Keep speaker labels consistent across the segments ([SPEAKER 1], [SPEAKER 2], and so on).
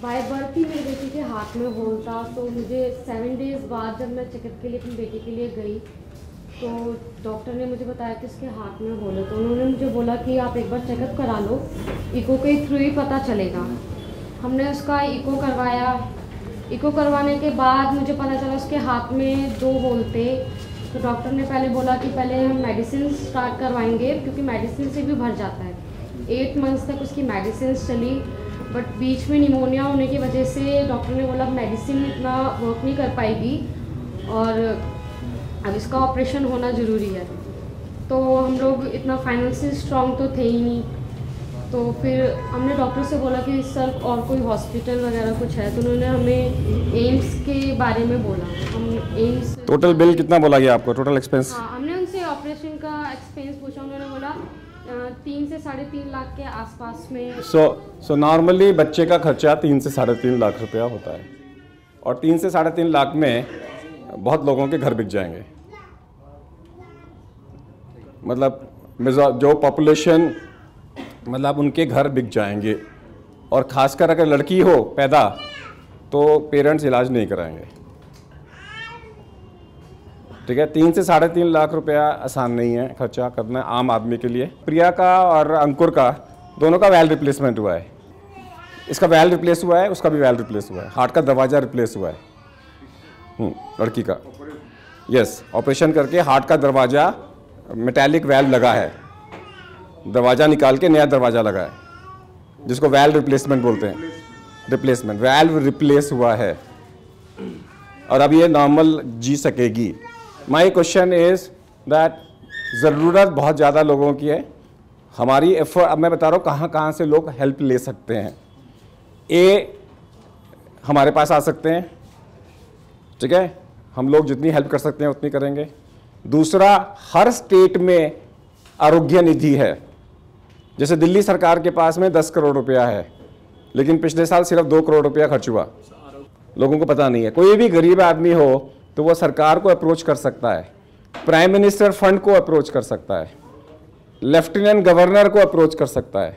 [SPEAKER 1] By birth ही मेरी बेटी के हाथ में होल था, तो मुझे 7 डेज़ बाद जब मैं चेकअप के लिए अपनी बेटी के लिए गई तो डॉक्टर ने मुझे बताया कि इसके हाथ में होल है। तो उन्होंने मुझे बोला कि आप एक बार चेकअप करा लो, इको के थ्रू ही पता चलेगा। हमने उसका इको करवाया। इको करवाने के बाद मुझे पता चला उसके हाथ में 2 होल थे। तो डॉक्टर ने पहले बोला कि पहले हम मेडिसिन स्टार्ट करवाएंगे, क्योंकि मेडिसिन से भी भर जाता है। 8 मंथ्स तक उसकी मेडिसिन चली, बट बीच में निमोनिया होने की वजह से डॉक्टर ने बोला मेडिसिन इतना वर्क नहीं कर पाएगी और अब इसका ऑपरेशन होना ज़रूरी है। तो हम लोग इतना फाइनेंशियल स्ट्रॉन्ग तो थे ही नहीं, तो फिर हमने डॉक्टर से बोला कि सर और कोई हॉस्पिटल वगैरह कुछ है, तो उन्होंने हमें एम्स के बारे में बोला। हम एम्स।
[SPEAKER 2] टोटल बिल कितना बोला गया आपको, टोटल एक्सपेंस?
[SPEAKER 1] हाँ, हमने उनसे ऑपरेशन का एक्सपेंस पूछा। उन्होंने बोला 3 से 3.5 लाख के आसपास में।
[SPEAKER 2] सो नॉर्मली बच्चे का खर्चा 3 से 3.5 लाख रुपया होता है, और 3 से 3.5 लाख में बहुत लोगों के घर बिक जाएंगे। मतलब जो पॉपुलेशन, मतलब उनके घर बिक जाएंगे। और ख़ासकर अगर लड़की हो पैदा तो पेरेंट्स इलाज नहीं कराएंगे। ठीक है, 3 से 3.5 लाख रुपया आसान नहीं है खर्चा करना आम आदमी के लिए। प्रिया का और अंकुर का दोनों का वैल रिप्लेसमेंट हुआ है। इसका वैल रिप्लेस हुआ है, उसका भी वैल रिप्लेस हुआ है। हार्ट का दरवाज़ा रिप्लेस हुआ है लड़की का। यस, ऑपरेशन करके हार्ट का दरवाज़ा मेटालिक वैल्व लगा है, दरवाज़ा निकाल के नया दरवाज़ा लगा है, जिसको वैल्व रिप्लेसमेंट बोलते हैं। रिप्लेसमेंट, वैल्व रिप्लेस हुआ है और अब ये नॉर्मल जी सकेगी। माई क्वेश्चन इज़ दैट ज़रूरत बहुत ज़्यादा लोगों की है। हमारी एफर्ट, अब मैं बता रहा हूँ कहाँ कहाँ से लोग हेल्प ले सकते हैं। हमारे पास आ सकते हैं, ठीक है, हम लोग जितनी हेल्प कर सकते हैं उतनी करेंगे। दूसरा, हर स्टेट में आरोग्य निधि है। जैसे दिल्ली सरकार के पास में 10 करोड़ रुपया है, लेकिन पिछले साल सिर्फ 2 करोड़ रुपया खर्च हुआ। लोगों को पता नहीं है। कोई भी गरीब आदमी हो तो वो सरकार को अप्रोच कर सकता है, प्राइम मिनिस्टर फंड को अप्रोच कर सकता है, लेफ्टिनेंट गवर्नर को अप्रोच कर सकता है,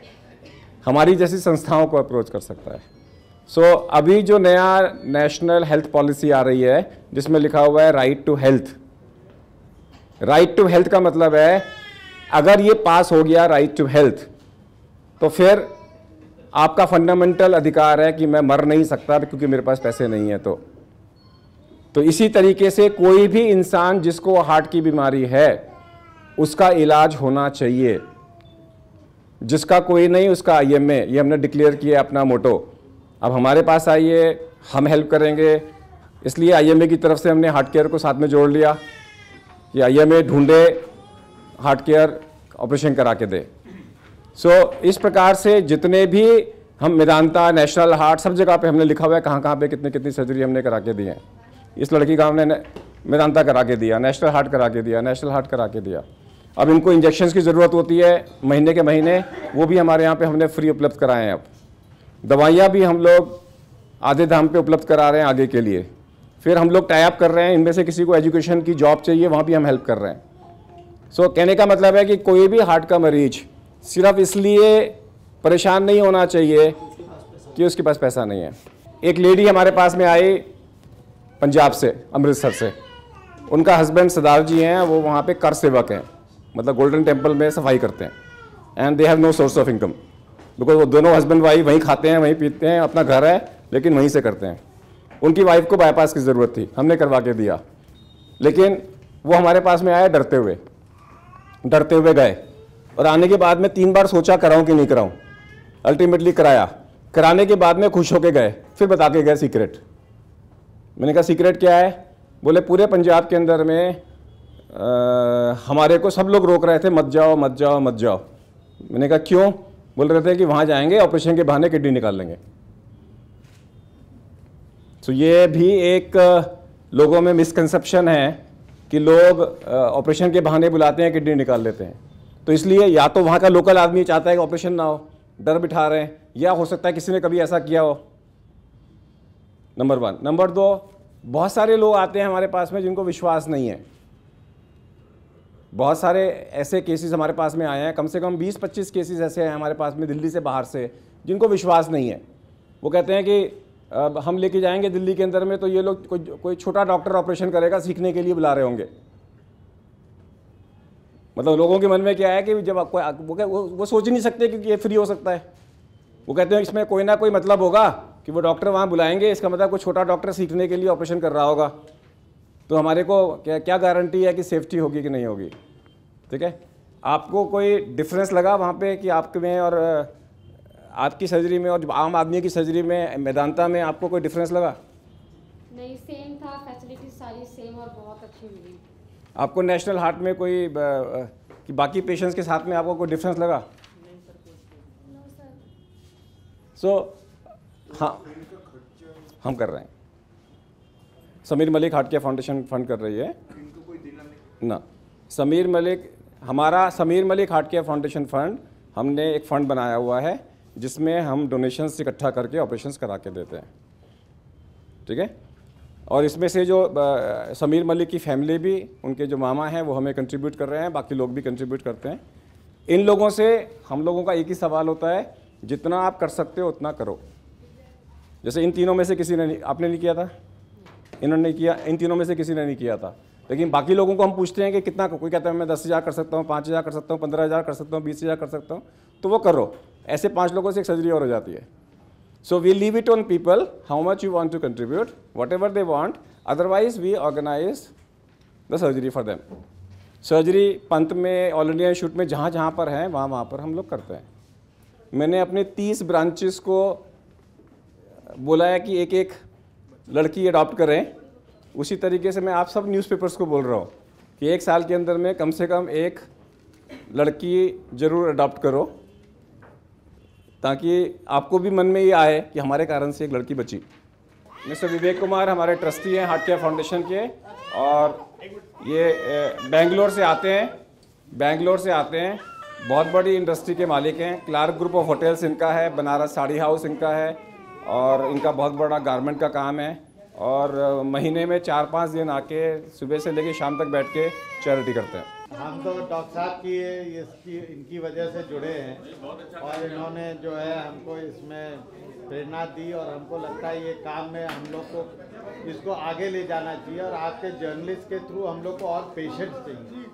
[SPEAKER 2] हमारी जैसी संस्थाओं को अप्रोच कर सकता है। सो अभी जो नया नेशनल हेल्थ पॉलिसी आ रही है जिसमें लिखा हुआ है right to health. Right to health का मतलब है अगर ये पास हो गया राइट टू हेल्थ, तो फिर आपका फंडामेंटल अधिकार है कि मैं मर नहीं सकता क्योंकि मेरे पास पैसे नहीं है। तो इसी तरीके से कोई भी इंसान जिसको हार्ट की बीमारी है उसका इलाज होना चाहिए। जिसका कोई नहीं उसका IMA, ये हमने डिक्लेयर किया अपना मोटो। अब हमारे पास आइए, हम हेल्प करेंगे। इसलिए IMA की तरफ से हमने हार्ट केयर को साथ में जोड़ लिया कि IMA ढूंढे हार्ट केयर ऑपरेशन करा के दे। इस प्रकार से जितने भी हम मेदांता, नेशनल हार्ट, सब जगह पे हमने लिखा हुआ है कहाँ कहाँ पे कितनी कितनी सर्जरी हमने करा के दी है। इस लड़की का हमने मेदांता करा के दिया, नेशनल हार्ट करा के दिया, नेशनल हार्ट करा के दिया। अब इनको इंजेक्शन्स की ज़रूरत होती है महीने के महीने, वो भी हमारे यहाँ पे हमने फ्री उपलब्ध कराए हैं। अब दवाइयाँ भी हम लोग आधे दाम पे उपलब्ध करा रहे हैं आगे के लिए। फिर हम लोग टाई अप कर रहे हैं, इनमें से किसी को एजुकेशन की जॉब चाहिए वहाँ भी हम हेल्प कर रहे हैं। कहने का मतलब है कि कोई भी हार्ट का मरीज सिर्फ इसलिए परेशान नहीं होना चाहिए कि उसके पास पैसा नहीं है। एक लेडी हमारे पास में आई पंजाब से, अमृतसर से। उनका हस्बैंड सरदार जी हैं, वो वहाँ पे कर सेवक हैं, मतलब गोल्डन टेम्पल में सफाई करते हैं। And they have no source of income, because वो दोनों हस्बैंड वाइफ वहीं खाते हैं, वहीं पीते हैं, अपना घर है लेकिन वहीं से करते हैं। उनकी वाइफ को बाईपास की ज़रूरत थी, हमने करवा के दिया। लेकिन वो हमारे पास में आए डरते हुए गए, और आने के बाद में 3 बार सोचा कराऊं कि नहीं कराऊं। अल्टीमेटली कराया। कराने के बाद में खुश होके गए, फिर बता के गए सीक्रेट। मैंने कहा सीक्रेट क्या है? बोले पूरे पंजाब के अंदर में हमारे को सब लोग रोक रहे थे, मत जाओ मत जाओ मत जाओ। मैंने कहा क्यों? बोल रहे थे कि वहाँ जाएंगे ऑपरेशन के बहाने किडनी निकाल लेंगे। तो ये भी एक लोगों में मिसकंसेप्शन है कि लोग ऑपरेशन के बहाने बुलाते हैं, किडनी निकाल लेते हैं। तो इसलिए या तो वहाँ का लोकल आदमी चाहता है कि ऑपरेशन ना हो, डर बिठा रहे हैं, या हो सकता है किसी ने कभी ऐसा किया हो। नंबर 1। नंबर 2, बहुत सारे लोग आते हैं हमारे पास में जिनको विश्वास नहीं है। बहुत सारे ऐसे केसेस हमारे पास में आए हैं, कम से कम 20-25 केसेस ऐसे हैं हमारे पास में दिल्ली से बाहर से, जिनको विश्वास नहीं है। वो कहते हैं कि अब हम लेके जाएंगे दिल्ली के अंदर में तो ये लोग कोई छोटा डॉक्टर ऑपरेशन करेगा सीखने के लिए बुला रहे होंगे। मतलब लोगों के मन में क्या है कि जब आपको वो सोच ही नहीं सकते कि ये फ्री हो सकता है। वो कहते हैं इसमें कोई ना कोई मतलब होगा कि वो डॉक्टर वहाँ बुलाएंगे, इसका मतलब कोई छोटा डॉक्टर सीखने के लिए ऑपरेशन कर रहा होगा, तो हमारे को क्या गारंटी है कि सेफ्टी होगी कि नहीं होगी। ठीक है, आपको कोई डिफरेंस लगा वहाँ पे कि आपके में और आपकी सर्जरी में और आम आदमी की सर्जरी में, मेदांता में आपको कोई डिफरेंस लगा?
[SPEAKER 1] नहीं, सेम था, फैसिलिटी सारी सेम और बहुत अच्छी मिली।
[SPEAKER 2] आपको नेशनल हार्ट में कोई कि बाकी पेशेंट्स के साथ में आपको कोई डिफरेंस लगा? सो हाँ, हम कर रहे हैं। Sameer Malik heart care foundation fund कर रही है ना। Sameer Malik heart care foundation fund, हमने एक फ़ंड बनाया हुआ है जिसमें हम डोनेशंस इकट्ठा करके ऑपरेशंस करा के देते हैं। ठीक है, और इसमें से जो समीर मलिक की फैमिली भी, उनके जो मामा हैं वो हमें कंट्रीब्यूट कर रहे हैं, बाकी लोग भी कंट्रीब्यूट करते हैं। इन लोगों से हम लोगों का एक ही सवाल होता है, जितना आप कर सकते हो उतना करो। जैसे इन तीनों में से किसी ने नहीं, आपने नहीं किया था, इन्होंने नहीं किया, इन तीनों में से किसी ने नहीं किया था, लेकिन बाकी लोगों को हम पूछते हैं कि कितना, कोई कहता है मैं 10,000 कर सकता हूँ, 5,000 कर सकता हूँ, 15,000 कर सकता हूँ, 20,000 कर सकता हूँ, तो वो करो। ऐसे 5 लोगों से एक सर्जरी और हो जाती है। So we leave it on people how much you want to contribute, whatever they want, otherwise we organise the surgery for them. Surgery Pant में, ऑल इंडिया इंस्टीट्यूट में जहाँ जहाँ पर हैं वहाँ पर हम लोग करते हैं। मैंने अपने 30 ब्रांचेस को बोला है कि एक एक लड़की अडॉप्ट करें। उसी तरीके से मैं आप सब न्यूज़पेपर्स को बोल रहा हूँ कि 1 साल के अंदर में कम से कम एक लड़की ज़रूर अडॉप्ट करो, ताकि आपको भी मन में ये आए कि हमारे कारण से एक लड़की बची। मिस्टर विवेक कुमार हमारे ट्रस्टी हैं हार्ट केयर फाउंडेशन के, और ये बेंगलोर से आते हैं, बहुत बड़ी इंडस्ट्री के मालिक हैं। क्लार्क ग्रुप ऑफ होटल्स इनका है, बनारस साड़ी हाउस इनका है, और इनका बहुत बड़ा गारमेंट का काम है, और महीने में 4-5 दिन आके सुबह से लेके शाम तक बैठ के चैरिटी करते हैं।
[SPEAKER 3] हम तो डॉक्टर साहब की इनकी वजह से जुड़े हैं, और इन्होंने जो है हमको इसमें प्रेरणा दी, और हमको लगता है ये काम में हम लोग को इसको आगे ले जाना चाहिए, और आपके जर्नलिस्ट के थ्रू हम लोग को और पेशेंट्स चाहिए।